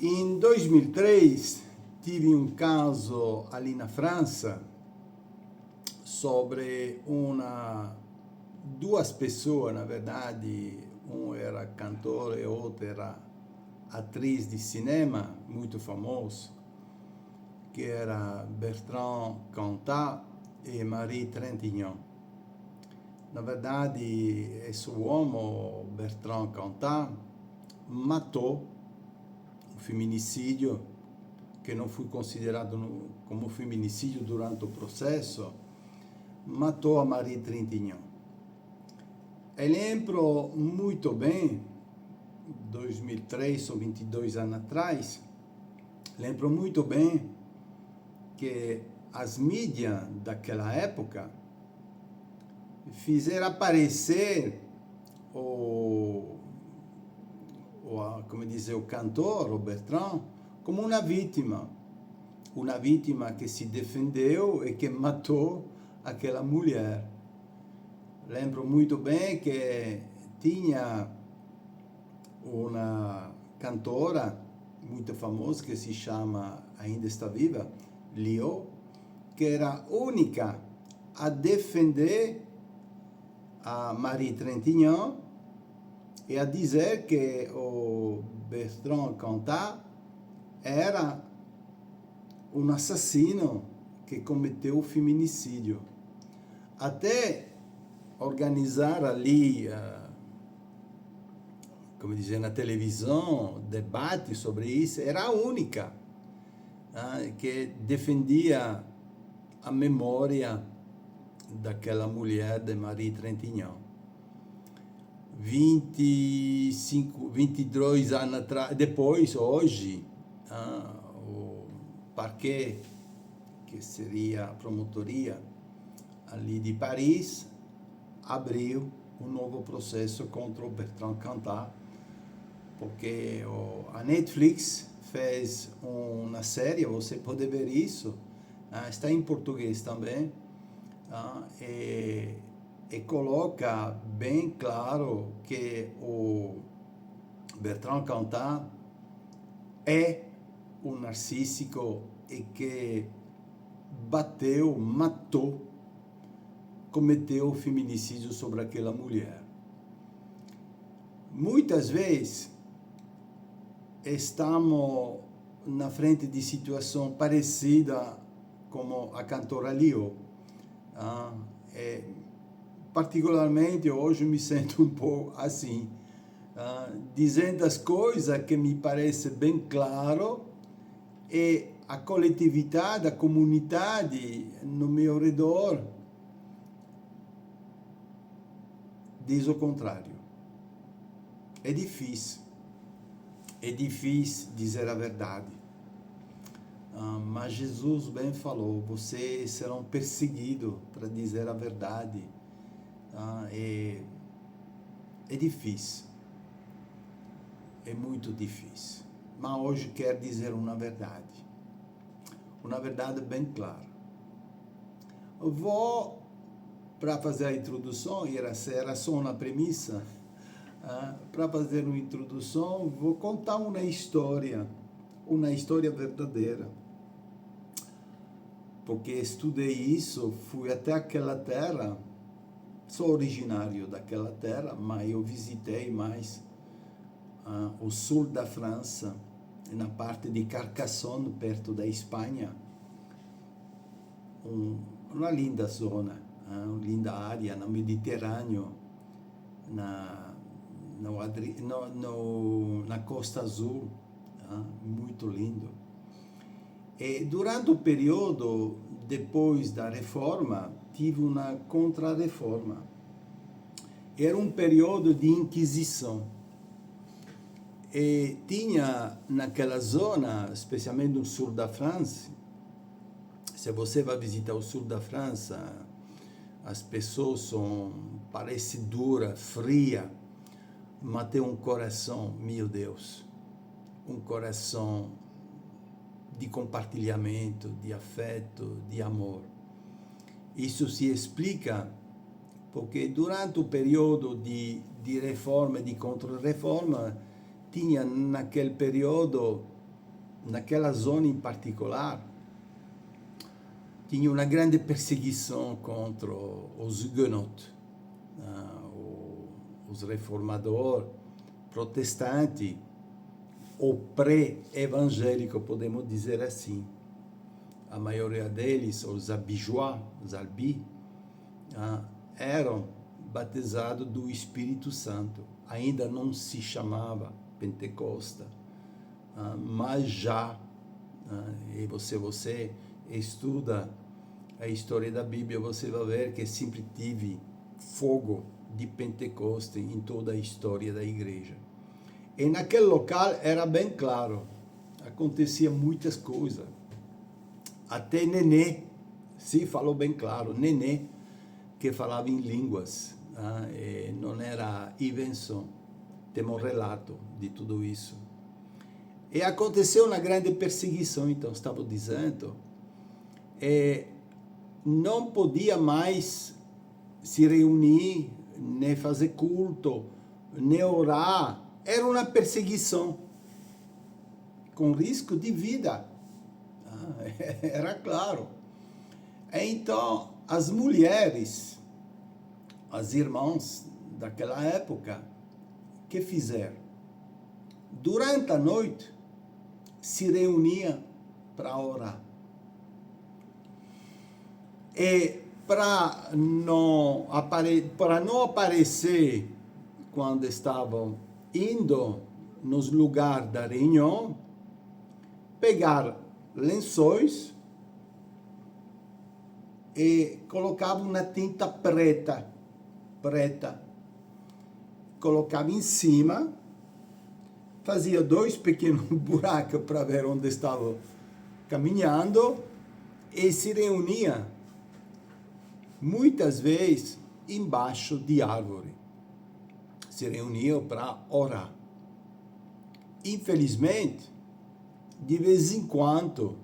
In 2003 tive um caso ali na França sobre duas pessoas, na verdade, um era cantor e outro era atriz de cinema muito famoso, que era Bertrand Cantat e Marie Trintignant. Na verdade, esse uomo, Bertrand Cantat, matou um feminicídio que não foi considerado como feminicídio durante o processo, matou a Marie Trintignant. E lembro muito bem, 2003 ou 22 anos atrás, lembro muito bem que as mídias daquela época fizeram aparecer o cantor, o Bertrand, como uma vítima que se defendeu e que matou aquela mulher. Lembro muito bem que tinha uma cantora muito famosa que se chama, ainda está viva, Lio, que era a única a defender a Marie Trintignant e a dizer que o Bertrand Cantat era um assassino que cometeu o feminicídio. Até organizar ali, como dizer, na televisão, debate sobre isso, era a única que defendia a memória daquela mulher de Marie Trintignant. 22 anos atrás, depois, hoje, o parquet, que seria a promotoria ali de Paris, abriu um novo processo contra o Bertrand Cantat, porque a Netflix fez uma série, você pode ver isso, está em português também, e coloca bem claro que o Bertrand Cantat é um narcísico e que matou, cometeu feminicídio sobre aquela mulher. Muitas vezes estamos na frente de situação parecida como a cantora Lio. Particularmente hoje me sinto um pouco assim, dizendo as coisas que me parece bem claro e a coletividade, a comunidade no meu redor diz o contrário. É difícil dizer a verdade. Mas Jesus bem falou, vocês serão perseguidos para dizer a verdade. É difícil. É muito difícil. Mas hoje quero dizer uma verdade bem clara. Eu vou, para fazer a introdução, era só uma premissa, para fazer uma introdução, vou contar uma história verdadeira. Porque estudei isso, fui até aquela terra, sou originário daquela terra, mas eu visitei mais o sul da França, na parte de Carcassonne, perto da Espanha. Uma linda zona, uma linda área no Mediterrâneo, na Costa Azul, muito lindo. E durante o período depois da reforma, tive uma contra-reforma. Era um período de inquisição. E tinha naquela zona, especialmente no sul da França, se você vai visitar o sul da França, as pessoas parecem duras, frias, mas tem um coração, meu Deus, um coração de compartilhamento, de afeto, de amor. Isso se explica porque durante o período de reforma e de contra-reforma, tinha naquele período naquela zona em particular, tinha uma grande perseguição contra os huguenots, os reformadores protestantes, ou pré-evangélicos, podemos dizer assim. A maioria deles, os Albigeois, os Albi, eram batizados do Espírito Santo. Ainda não se chamava Pentecoste, mas já, e você estuda a história da Bíblia, você vai ver que sempre tive fogo de Pentecoste em toda a história da igreja. E naquele local era bem claro, acontecia muitas coisas. Até Nenê, sim, falou bem claro, Nenê, que falava em línguas, não era invenção, temos relato de tudo isso. E aconteceu uma grande perseguição, então, estava dizendo, não podia mais se reunir, nem fazer culto, nem orar, era uma perseguição, com risco de vida, era claro. Então, as mulheres, as irmãs daquela época, que fizeram? Durante a noite, se reuniam para orar. E para não aparecer quando estavam indo nos lugares da reunião, pegar lençóis e colocavam na tinta preta, colocava em cima, fazia 2 pequenos buracos para ver onde estavam caminhando e se reunia muitas vezes embaixo de árvore. Se reuniam para orar. Infelizmente, de vez em quando,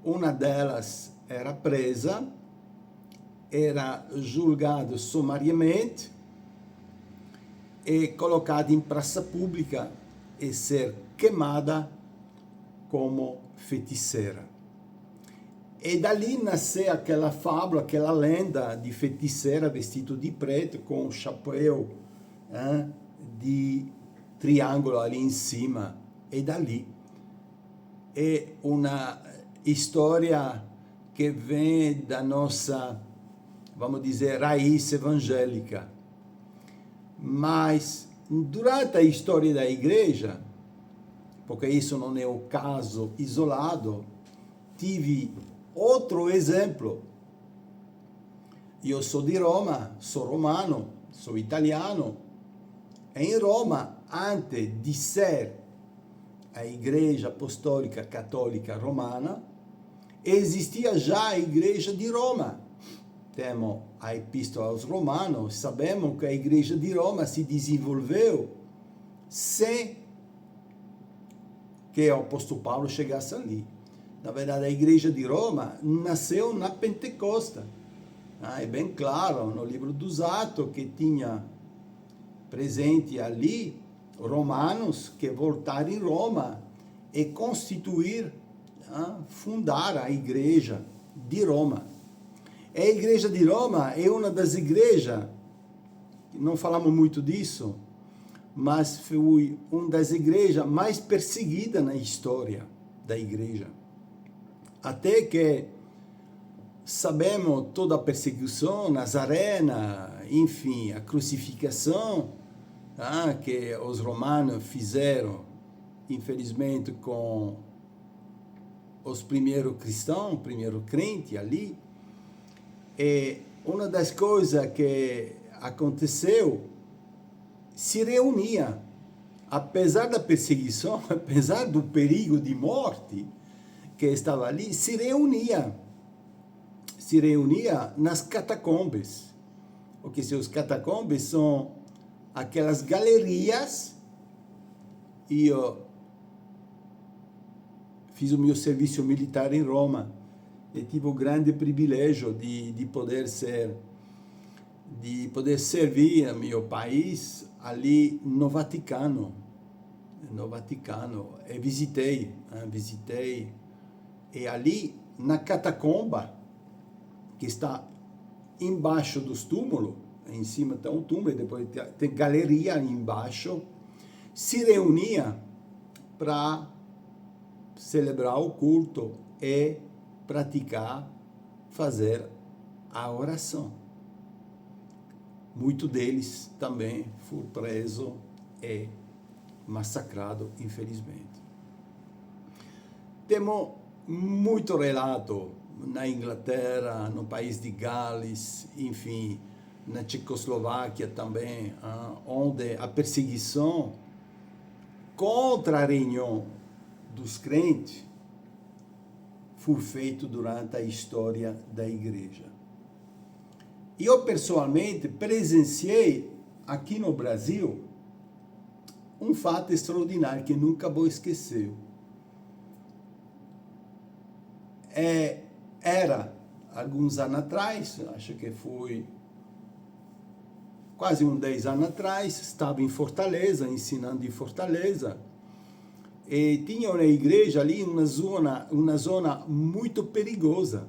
uma delas era presa, era julgada sumariamente e colocada em praça pública e ser queimada como feiticeira. E dali nasceu aquela fábula, aquela lenda de feiticeira vestido de preto com um chapéu de triângulo ali em cima. E dali é uma história que vem da nossa, vamos dizer, raiz evangélica. Mas durante a história da igreja, porque isso não é o caso isolado, tive outro exemplo. Eu sou de Roma, sou romano, sou italiano. Em Roma, antes de ser a Igreja Apostólica Católica Romana, existia já a Igreja de Roma. Temos a Epístola aos Romanos, sabemos que a Igreja de Roma se desenvolveu sem que o apóstolo Paulo chegasse ali. Na verdade, a Igreja de Roma nasceu na Pentecoste. É bem claro no livro dos Atos que tinha presente ali romanos que voltaram em Roma e constituir, fundar a Igreja de Roma. A Igreja de Roma é uma das igrejas, não falamos muito disso, mas foi uma das igrejas mais perseguidas na história da igreja. Até que sabemos toda a perseguição, Nazarena, enfim, a crucificação que os romanos fizeram, infelizmente, com os primeiros cristãos, primeiro crente ali. E uma das coisas que aconteceu, se reunia, apesar da perseguição, apesar do perigo de morte que estava ali, se reunia nas catacombes. Porque os catacombes são aquelas galerias, e eu fiz o meu serviço militar em Roma, e tive o grande privilégio de poder servir a meu país ali no Vaticano. no Vaticano e visitei, e ali na catacomba, que está embaixo dos túmulos, em cima tem um túmulo e depois tem galeria embaixo, se reunia para celebrar o culto e praticar, fazer a oração. Muitos deles também foram presos e massacrados, infelizmente. Temos muito relato na Inglaterra, no país de Gales, enfim, na Tchecoslováquia também, onde a perseguição contra a reunião dos crentes foi feita durante a história da igreja. Eu, pessoalmente, presenciei aqui no Brasil um fato extraordinário que nunca vou esquecer. Era, alguns anos atrás, acho que foi quase 10 anos atrás, estava em Fortaleza, ensinando em Fortaleza, e tinha na igreja ali uma zona muito perigosa.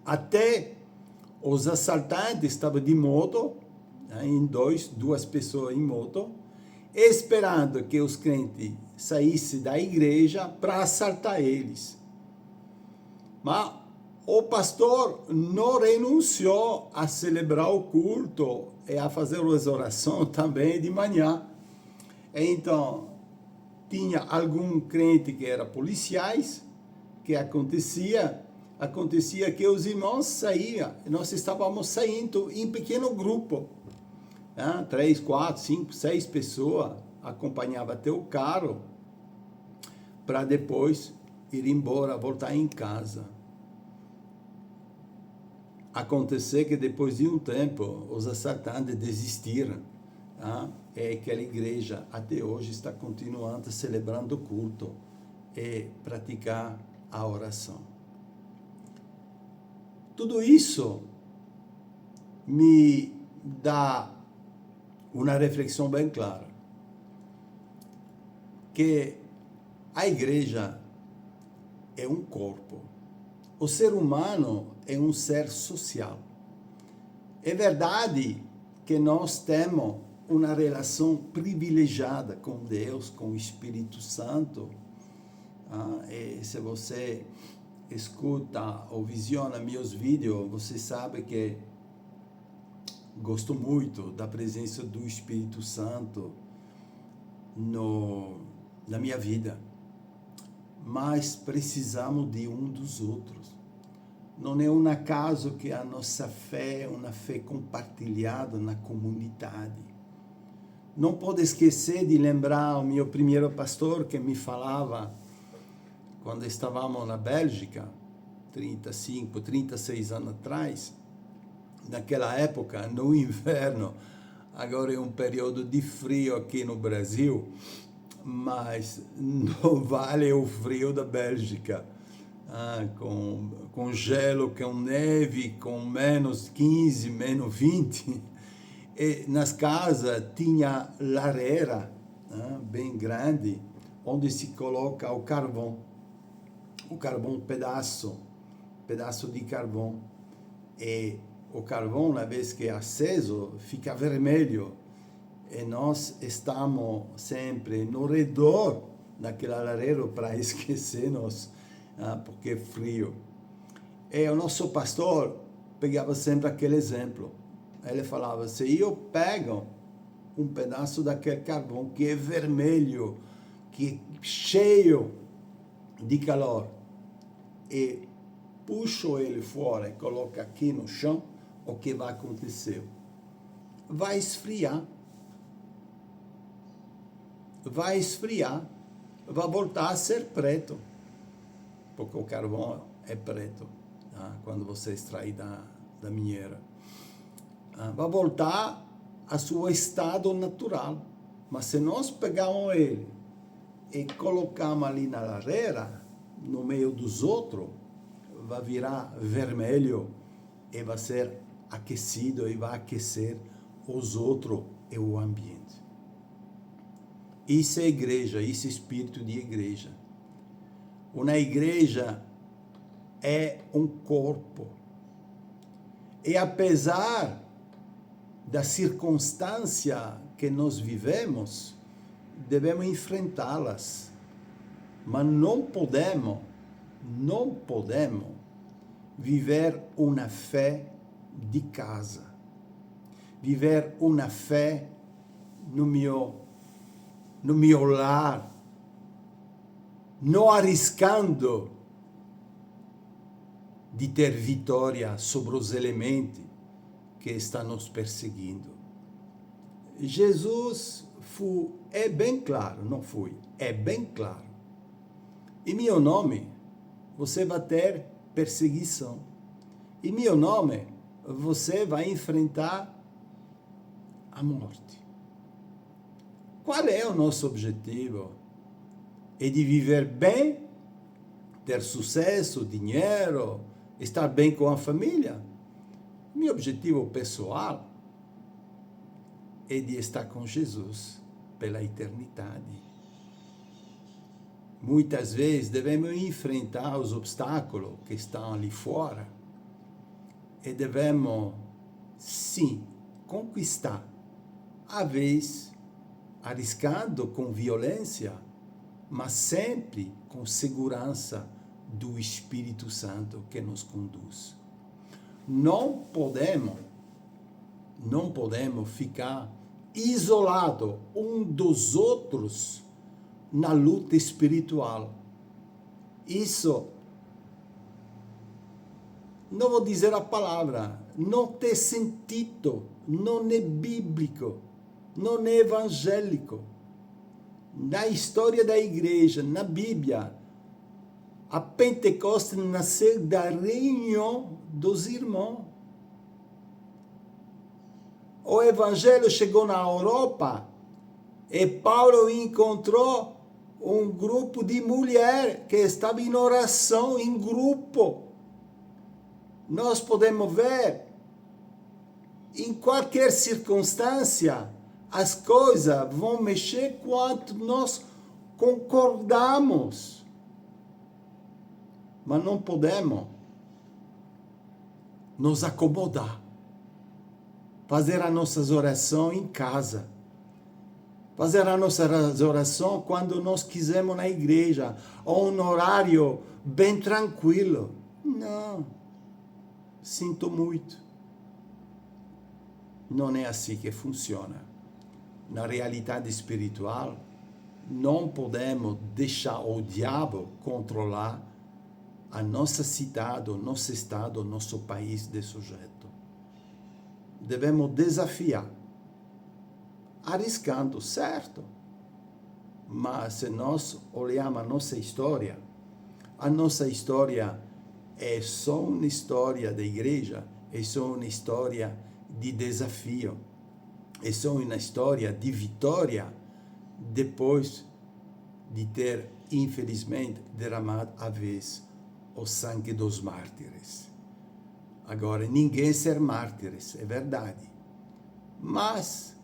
Até os assaltantes estavam de moto, em duas pessoas em moto, esperando que os crentes saíssem da igreja para assaltar eles. Mas o pastor não renunciou a celebrar o culto e a fazer as orações também de manhã. Então, tinha algum crente que era policiais, que acontecia que os irmãos saíam, nós estávamos saindo em pequeno grupo, 3, 4, 5, 6 pessoas, acompanhava até o carro, para depois ir embora, voltar em casa. Aconteceu que depois de um tempo, os assaltantes desistiram, e aquela igreja até hoje está continuando celebrando o culto e praticar a oração. Tudo isso me dá uma reflexão bem clara, que a igreja é um corpo. O ser humano é um ser social. É verdade que nós temos uma relação privilegiada com Deus, com o Espírito Santo. E se você escuta ou visiona meus vídeos, você sabe que gosto muito da presença do Espírito Santo na minha vida. Mas precisamos de um dos outros. Não é um acaso que a nossa fé é uma fé compartilhada na comunidade. Não pode esquecer de lembrar o meu primeiro pastor que me falava, quando estávamos na Bélgica, 35, 36 anos atrás, naquela época, no inverno, agora é um período de frio aqui no Brasil, mas não vale o frio da Bélgica, com gelo, com neve, com menos 15, menos 20, e nas casas tinha lareira, bem grande, onde se coloca o carvão, pedaço de carvão, e o carvão, uma vez que é aceso, fica vermelho, e nós estamos sempre no redor daquela lareira para esquecer-nos, porque é frio. E o nosso pastor pegava sempre aquele exemplo. Ele falava, se eu pego um pedaço daquele carvão que é vermelho, que é cheio de calor, e puxo ele fora e coloco aqui no chão, o que vai acontecer? Vai esfriar, vai voltar a ser preto, porque o carvão é preto, quando você extrai da mineira. Vai voltar a seu estado natural. Mas se nós pegarmos ele e colocamos ali na lareira, no meio dos outros, vai virar vermelho e vai ser aquecido e vai aquecer os outros e o ambiente. Isso é igreja, isso é espírito de igreja. Uma igreja é um corpo. E apesar da circunstância que nós vivemos, devemos enfrentá-las. Mas não podemos viver uma fé de casa. Viver uma fé no meu lar, não arriscando de ter vitória sobre os elementos que estão nos perseguindo. Jesus é bem claro, é bem claro. Em meu nome, você vai ter perseguição. Em meu nome, você vai enfrentar a morte. Qual é o nosso objetivo? É de viver bem, ter sucesso, dinheiro, estar bem com a família. Meu objetivo pessoal é de estar com Jesus pela eternidade. Muitas vezes devemos enfrentar os obstáculos que estão ali fora e devemos, sim, conquistar, às vezes arriscando com violência, mas sempre com segurança do Espírito Santo que nos conduz. Não podemos ficar isolados um dos outros na luta espiritual. Isso, não vou dizer a palavra, não tem sentido, não é bíblico, não é evangélico. Na história da igreja, na Bíblia, a Pentecostes nasceu da reunião dos irmãos. O evangelho chegou na Europa e Paulo encontrou um grupo de mulheres que estava em oração, em grupo. Nós podemos ver, em qualquer circunstância, as coisas vão mexer quando nós concordamos. Mas não podemos nos acomodar. Fazer as nossas orações em casa. Fazer as nossas orações quando nós quisermos na igreja. Ou um horário bem tranquilo. Não. Sinto muito. Não é assim que funciona. Na realidade espiritual, não podemos deixar o diabo controlar a nossa cidade, o nosso estado, o nosso país de sujeito. Devemos desafiar, arriscando, certo? Mas se nós olharmos a nossa história é só uma história da igreja, é só uma história de desafio, é só uma história de vitória depois de ter, infelizmente, derramado a vez o sangue dos mártires. Agora, ninguém ser mártires, é verdade. Mas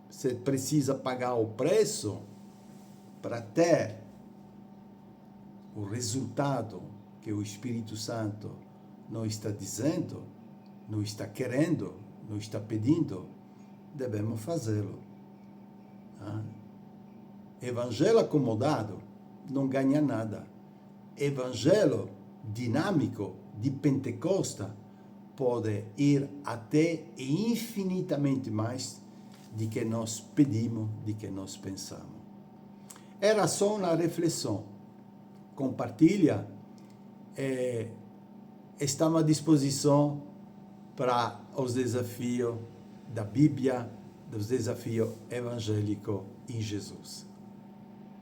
você precisa pagar o preço para ter o resultado que o Espírito Santo não está dizendo, não está querendo, não está pedindo. Devemos fazê-lo. Evangelho acomodado não ganha nada. Evangelho dinâmico de Pentecostes pode ir até e infinitamente mais do que nós pedimos, do que nós pensamos. Era só uma reflexão. Compartilha. Estamos à disposição para os desafios da Bíblia, dos desafios evangélicos em Jesus.